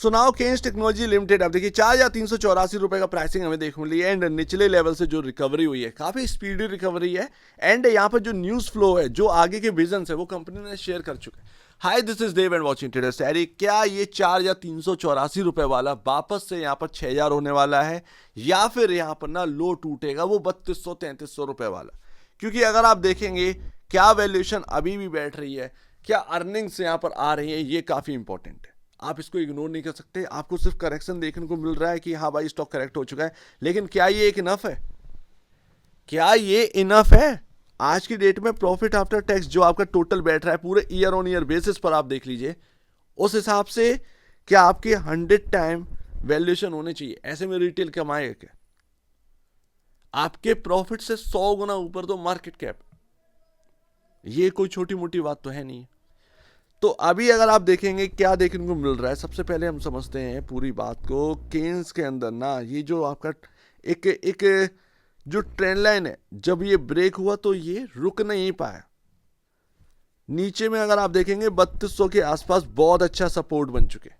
सो now Kaynes technology limited, अब देखिए 4,384 रुपए का प्राइसिंग हमें देखने मिली है एंड निचले लेवल से जो रिकवरी हुई है काफी स्पीडी रिकवरी है एंड यहाँ पर जो न्यूज फ्लो है, जो आगे के विजन है वो कंपनी ने शेयर कर चुके हैं। Hi, this is Dev and watching traders diary. क्या ये 4,384 वाला वापस से यहाँ पर 6,000 होने वाला है या फिर यहाँ पर ना लो टूटेगा वो 3,200-3,300 रुपए वाला? क्योंकि अगर आप देखेंगे क्या वैल्यूएशन अभी भी बैठ रही है, क्या अर्निंग्स यहाँ पर आ रही है, ये काफी इंपॉर्टेंट है। आप इसको इग्नोर नहीं कर सकते। आपको सिर्फ करेक्शन देखने को मिल रहा है कि हाँ भाई स्टॉक करेक्ट हो चुका है, लेकिन क्या ये एक इनफ है? क्या ये इनफ है? आज की डेट में प्रॉफिट आफ्टर टैक्स जो आपका टोटल बैठ रहा है पूरे ईयर ऑन ईयर बेसिस पर आप देख लीजिए, उस हिसाब से क्या आपके 100 टाइम वैल्यूएशन होने चाहिए? ऐसे में रिटेल कमाएगा क्या? आपके प्रॉफिट से 100 गुना ऊपर तो मार्केट कैप, ये कोई छोटी मोटी बात तो है नहीं। तो अभी अगर आप देखेंगे क्या देखने को मिल रहा है, सबसे पहले हम समझते हैं पूरी बात को। केन्स के अंदर ना ये जो आपका एक जो ट्रेंड लाइन है, जब ये ब्रेक हुआ तो ये रुक नहीं पाया। नीचे में अगर आप देखेंगे 3200 के आसपास बहुत अच्छा सपोर्ट बन चुके,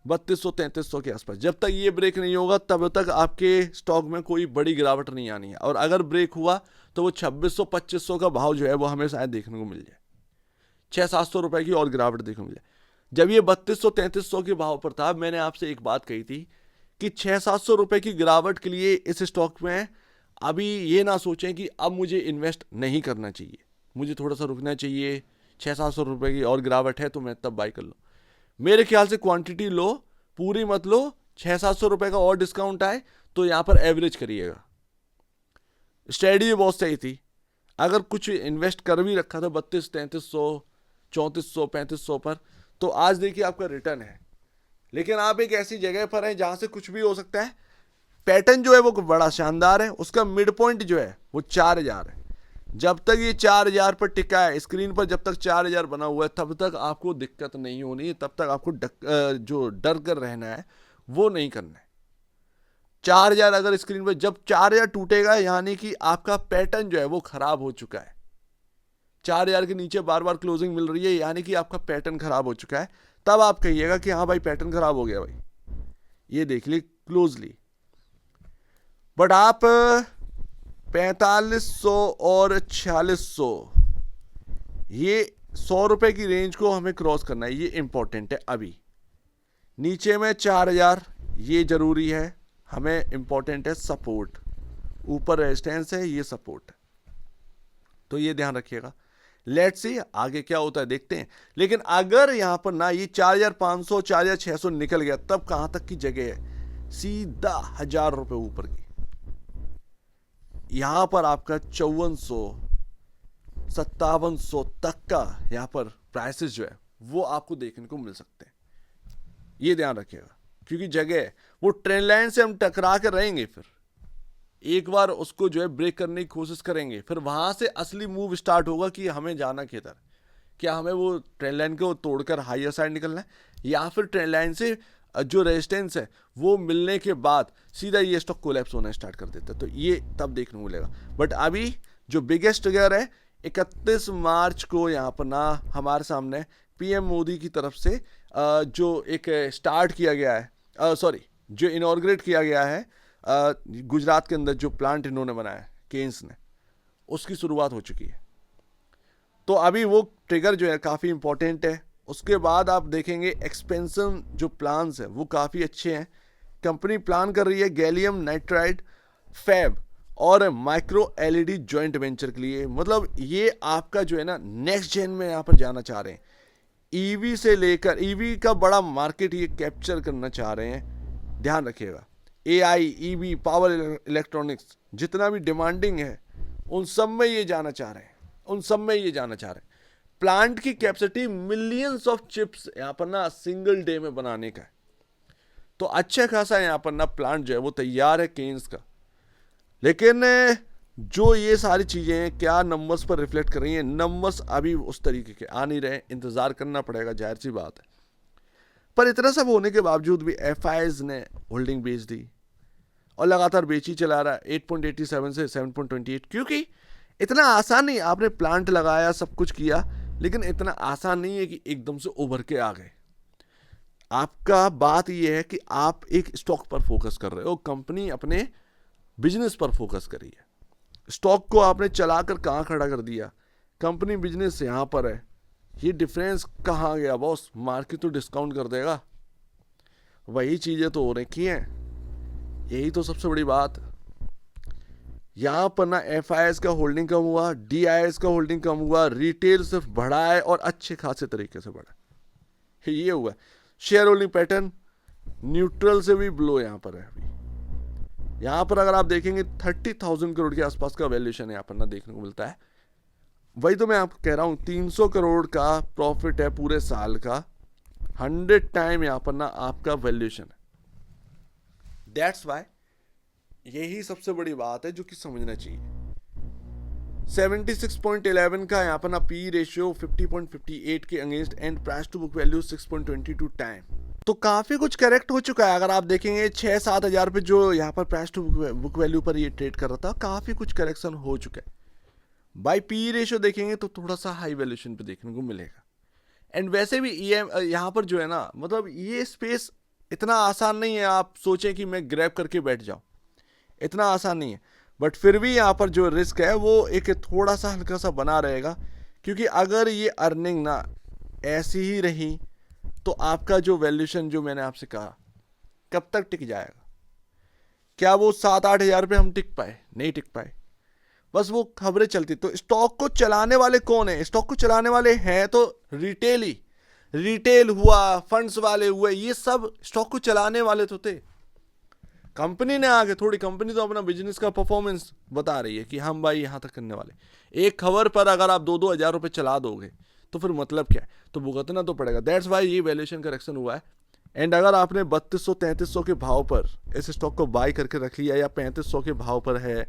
3200-3300 के आसपास। जब तक ये ब्रेक नहीं होगा तब तक आपके स्टॉक में कोई बड़ी गिरावट नहीं आनी है, और अगर ब्रेक हुआ तो वो 2600-2500 का भाव जो है वो हमें शायद देखने को मिल जाए, 600-700 रुपए की और गिरावट देखने को मिले। जब ये 3200-3300 के भाव पर था, मैंने आपसे एक बात कही थी कि 600-700 रुपए की गिरावट के लिए इस स्टॉक में अभी ये ना सोचें कि अब मुझे इन्वेस्ट नहीं करना चाहिए, मुझे थोड़ा सा रुकना चाहिए, 600-700 रुपए की और गिरावट है तो मैं तब बाई कर लूँ। मेरे ख्याल से क्वांटिटी लो, पूरी मत लो, 600-700 रुपए का और डिस्काउंट आए तो यहाँ पर एवरेज करिएगा। स्ट्रेटजी बहुत सही थी। अगर कुछ इन्वेस्ट कर भी रखा था 3200-3300, 3400-3500 पर, तो आज देखिए आपका रिटर्न है। लेकिन आप एक ऐसी जगह पर हैं जहां से कुछ भी हो सकता है। पैटर्न जो है वो बड़ा शानदार है, उसका मिड पॉइंट जो है वो 4,000 है। जब तक ये 4,000 पर टिका है स्क्रीन पर, जब तक 4,000 बना हुआ है तब तक आपको दिक्कत नहीं होनी है, तब तक आपको जो डर कर रहना है वो नहीं करना है। 4,000 अगर स्क्रीन पर, जब 4,000 टूटेगा यानी कि आपका पैटर्न जो है वो खराब हो चुका है। 4,000 के नीचे बार बार क्लोजिंग मिल रही है यानी कि आपका पैटर्न खराब हो चुका है। तब आप कहिएगा कि हाँ भाई पैटर्न खराब हो गया भाई, ये देख ली क्लोजली। बट आप 4500 और 4600, ये 100 रुपए की रेंज को हमें क्रॉस करना है, ये इंपॉर्टेंट है। अभी नीचे में 4,000 ये जरूरी है, हमें इंपॉर्टेंट है सपोर्ट, ऊपर रेजिस्टेंस है, ये सपोर्ट है, तो ये ध्यान रखिएगा। लेट्स सी आगे क्या होता है, देखते हैं। लेकिन अगर यहां पर ना ये 4,500 4,600 निकल गया, तब कहां तक की जगह है? सीधा 1,000 रुपए ऊपर की। यहां पर आपका 5400 5700 तक का यहां पर प्राइसेस जो है वो आपको देखने को मिल सकते हैं, ये ध्यान रखिएगा। क्योंकि जगह है, वो ट्रेंड लाइन से हम टकरा कर रहेंगे, फिर एक बार उसको जो है ब्रेक करने की कोशिश करेंगे, फिर वहां से असली मूव स्टार्ट होगा कि हमें जाना किधर। क्या हमें वो ट्रेंड लाइन को तोड़कर हायर साइड निकलना है, या फिर ट्रेंड लाइन से जो रेजिस्टेंस है वो मिलने के बाद सीधा ये स्टॉक कोलैप्स होना स्टार्ट कर देता है, तो ये तब देखने को मिलेगा। बट अभी जो बिगेस्ट ट्रिगर है 31 मार्च को यहाँ पर ना हमारे सामने पीएम मोदी की तरफ से जो एक स्टार्ट किया गया है, जो इनॉर्ग्रेट किया गया है गुजरात के अंदर, जो प्लांट इन्होंने बनाया केन्स ने, उसकी शुरुआत हो चुकी है। तो अभी वो ट्रिगर जो है काफ़ी इंपॉर्टेंट है। उसके बाद आप देखेंगे एक्सपेंशन जो प्लान्स है वो काफ़ी अच्छे हैं। कंपनी प्लान कर रही है गैलियम नाइट्राइड फैब और माइक्रो एलईडी जॉइंट वेंचर के लिए। मतलब ये आपका जो है ना नेक्स्ट जेन में यहाँ पर जाना चाह रहे हैं। ईवी से लेकर, ईवी का बड़ा मार्केट ये कैप्चर करना चाह रहे हैं, ध्यान रखिएगा। एआई, ईवी, पावर इलेक्ट्रॉनिक्स जितना भी डिमांडिंग है उन सब में ये जाना चाह रहे हैं, उन सब में ये जाना चाह रहे हैं। प्लांट की कैपेसिटी मिलियंस ऑफ चिप्स यहाँ पर ना सिंगल डे में बनाने का है, तो अच्छा खासा यहाँ पर ना प्लांट जो है वो तैयार है केन्स का। लेकिन जो ये सारी चीज़ें हैं क्या नंबर्स पर रिफ्लेक्ट कर रही हैं? नंबर्स अभी उस तरीके के आ नहीं रहे, इंतज़ार करना पड़ेगा, जाहिर सी बात है। पर इतना सब होने के बावजूद भी एफआईज ने होल्डिंग बेच दी और लगातार बेची चला रहा है 8.87 से 7.28, क्योंकि इतना आसान नहीं। आपने प्लांट लगाया, सब कुछ किया, लेकिन इतना आसान नहीं है कि एकदम से उभर के आ गए। आपका बात यह है कि आप एक स्टॉक पर फोकस कर रहे हो, कंपनी अपने बिजनेस पर फोकस करी है। स्टॉक को आपने चलाकर कहाँ खड़ा कर दिया, कंपनी बिजनेस यहाँ पर है। ये डिफरेंस कहाँ गया बॉस? मार्केट तो डिस्काउंट कर देगा, वही चीज़ें तो हो रखी हैं। यही तो सबसे बड़ी बात है। यहाँ पर ना FIS का होल्डिंग कम हुआ, DIS का होल्डिंग कम हुआ, रिटेल सिर्फ बढ़ा है और अच्छे खासे तरीके से बढ़ा है। ये हुआ शेयर होल्डिंग पैटर्न न्यूट्रल से भी बिलो यहाँ पर है। अभी यहाँ पर अगर आप देखेंगे 30,000 करोड़ के आसपास का वैल्यूएशन यहाँ पर ना देखने को मिलता है। वही तो मैं आपको कह रहा हूँ, 300 करोड़ का प्रॉफिट है पूरे साल का, 100 टाइम यहाँ पर ना आपका वैल्यूएशन है। दैट्स वाई यही सबसे बड़ी बात है जो कि समझना चाहिए। 76.11 का यहाँ पर ना पी रेशियो 50.58 के against and price to book value 6.22 time, तो काफी कुछ करेक्ट हो चुका है। अगर आप देखेंगे 6-7 हजार पे जो यहाँ पर प्राइस टू बुक वैल्यू पर ये ट्रेड कर रहा था, काफी कुछ करेक्शन हो चुका है। बाई पी रेशियो देखेंगे तो थोड़ा सा हाई वैल्यूएशन पे देखने को मिलेगा। एंड वैसे भी यहाँ पर जो है ना, मतलब ये स्पेस इतना आसान नहीं है आप सोचें कि मैं ग्रैब करके बैठ जाऊं, इतना आसान नहीं है। बट फिर भी यहाँ पर जो रिस्क है वो एक थोड़ा सा हल्का सा बना रहेगा, क्योंकि अगर ये अर्निंग ना ऐसी ही रही तो आपका जो वैल्यूएशन जो मैंने आपसे कहा कब तक टिक जाएगा? क्या वो 7-8 हजार पे हम टिक पाए? नहीं टिक पाए, बस वो खबरें चलती। तो स्टॉक को चलाने वाले कौन है? स्टॉक को चलाने वाले हैं तो रिटेल ही, रिटेल हुआ, फंड्स वाले हुए, ये सब स्टॉक को चलाने वाले तो थे। कंपनी ने आगे थोड़ी, कंपनी तो अपना बिजनेस का परफॉर्मेंस बता रही है कि हम भाई यहाँ तक करने वाले। एक खबर पर अगर आप 2-2 हजार रुपये चला दोगे तो फिर मतलब क्या है? तो भुगतना तो पड़ेगा। दैट्स वाई ये वैल्यूएशन करेक्शन हुआ है। एंड अगर आपने 3200-3300 के भाव पर इस स्टॉक को बाई करके रख लिया, या 3500 के भाव पर है,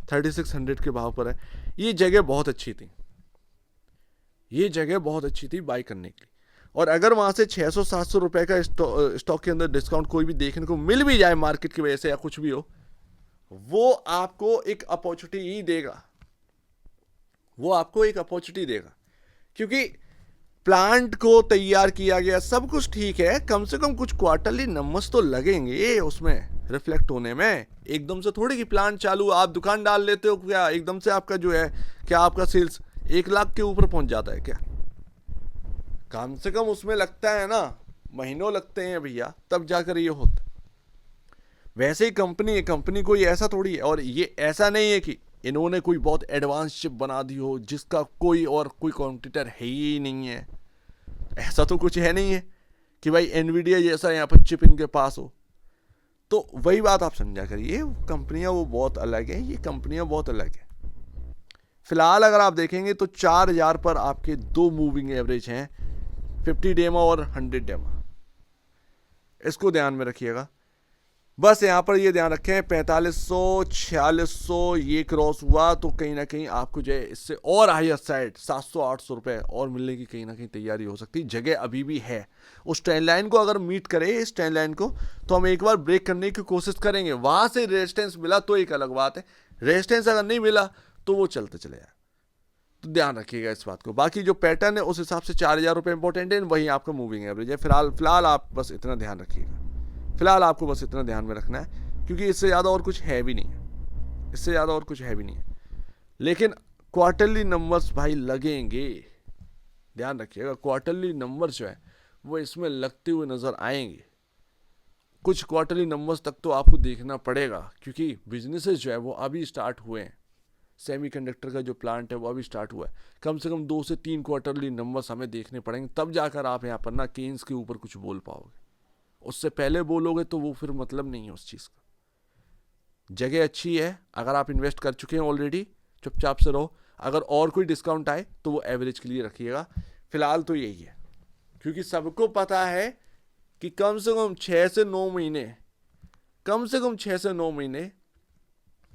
3600 के भाव पर है, ये जगह बहुत अच्छी थी, ये जगह बहुत अच्छी थी बाई करने की। और अगर वहां से 600-700 रुपए का स्टॉक के अंदर डिस्काउंट कोई भी देखने को मिल भी जाए मार्केट की वजह से या कुछ भी हो, वो आपको एक अपॉर्चुनिटी ही देगा, वो आपको एक अपॉर्चुनिटी देगा। क्योंकि प्लांट को तैयार किया गया, सब कुछ ठीक है, कम से कम कुछ क्वार्टरली नंबर्स तो लगेंगे उसमें रिफ्लेक्ट होने में। एकदम से थोड़ी कि प्लांट चालू आप दुकान डाल लेते हो क्या एकदम से आपका जो है, क्या आपका सेल्स 1 लाख के ऊपर पहुंच जाता है क्या? कम से कम उसमें लगता है ना, महीनों लगते हैं भैया, तब जाकर ये होता। वैसे ही कंपनी है, कंपनी कोई ऐसा थोड़ी है। और ये ऐसा नहीं है कि इन्होंने कोई बहुत एडवांस चिप बना दी हो जिसका कोई कॉम्पिटिटर है ही नहीं है, ऐसा तो कुछ है नहीं है कि भाई एनवीडिया जैसा यहाँ पर चिप इनके पास हो। तो वही बात आप समझा करिए, कंपनियां वो बहुत अलग है, ये कंपनियां बहुत अलग है। फिलहाल अगर आप देखेंगे तो 4000 पर आपके 2 मूविंग एवरेज हैं, 50 डेमा और 100 डेमा, इसको ध्यान में रखिएगा। बस यहाँ पर ये ध्यान रखें 4500 4600 ये क्रॉस हुआ तो कहीं ना कहीं आपको जो है इससे और हायर साइड 700-800 रुपए और मिलने की कहीं ना कहीं तैयारी हो सकती है। जगह अभी भी है, उस ट्रेंड लाइन को अगर मीट करे, इस ट्रेंड लाइन को, तो हम एक बार ब्रेक करने की कोशिश करेंगे। वहां से रेजिस्टेंस मिला तो एक अलग बात है, रेजिस्टेंस अगर नहीं मिला तो वो चलते चले जाए। तो ध्यान रखिएगा इस बात को। बाकी जो पैटर्न है उस हिसाब से 4000 रुपये इंपॉर्टेंट है, वही आपका मूविंग एवरेज है। फिलहाल आप बस इतना ध्यान रखिएगा, फिलहाल आपको बस इतना ध्यान में रखना है, क्योंकि इससे ज़्यादा और कुछ है भी नहीं है, इससे ज़्यादा और कुछ है भी नहीं है। लेकिन क्वार्टरली नंबर्स भाई लगेंगे, ध्यान रखिएगा, क्वार्टरली नंबर्स जो है वो इसमें लगते हुए नज़र आएंगे। कुछ क्वार्टरली नंबर्स तक तो आपको देखना पड़ेगा, क्योंकि बिजनेसेस जो है वो अभी स्टार्ट हुए हैं। सेमीकंडक्टर का जो प्लांट है वो अभी स्टार्ट हुआ है। कम से कम 2 से 3 क्वार्टरली नंबर्स हमें देखने पड़ेंगे, तब जाकर आप यहाँ पर ना केन्स के ऊपर कुछ बोल पाओगे। उससे पहले बोलोगे तो वो फिर मतलब नहीं है उस चीज़ का। जगह अच्छी है, अगर आप इन्वेस्ट कर चुके हैं ऑलरेडी, चुपचाप से रहो। अगर और कोई डिस्काउंट आए तो वो एवरेज के लिए रखिएगा। फिलहाल तो यही है, क्योंकि सबको पता है कि कम से कम 6 से 9 महीने, कम से कम 6 से 9 महीने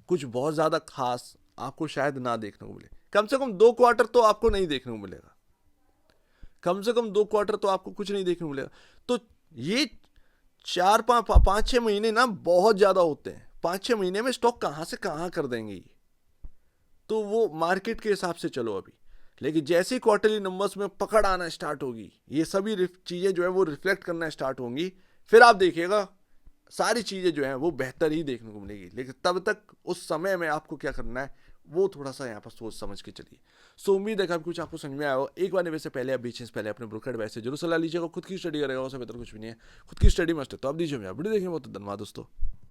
कुछ बहुत ज़्यादा खास आपको शायद ना देखने को मिले। कम से कम 2 क्वार्टर तो आपको नहीं देखने को मिलेगा, कम से कम 2 क्वार्टर तो आपको कुछ नहीं देखने को मिलेगा। तो ये 4-5-6 महीने ना बहुत ज़्यादा होते हैं। 5-6 महीने में स्टॉक कहाँ से कहाँ कर देंगे ये, तो वो मार्केट के हिसाब से चलो। अभी लेकिन जैसे ही क्वार्टरली नंबर्स में पकड़ आना स्टार्ट होगी, ये सभी चीज़ें जो है वो रिफ्लेक्ट करना स्टार्ट होंगी, फिर आप देखिएगा सारी चीज़ें जो हैं वो बेहतर ही देखने को मिलेगी। लेकिन तब तक उस समय में आपको क्या करना है वो थोड़ा सा यहाँ पर सोच समझ के चलिए। सो उम्मीद है कि कुछ आपको समझ में आया हो। एक बार निवेश से पहले, आप बेचने से पहले अपने ब्रोकर एडवाइस से जरूर सलाह लीजिएगा। खुद की स्टडी करेगा, उससे बेहतर कुछ भी नहीं है। खुद की स्टडी मस्ट है तो आप दीजिए। वीडियो देखने में बहुत धन्यवाद दोस्तों।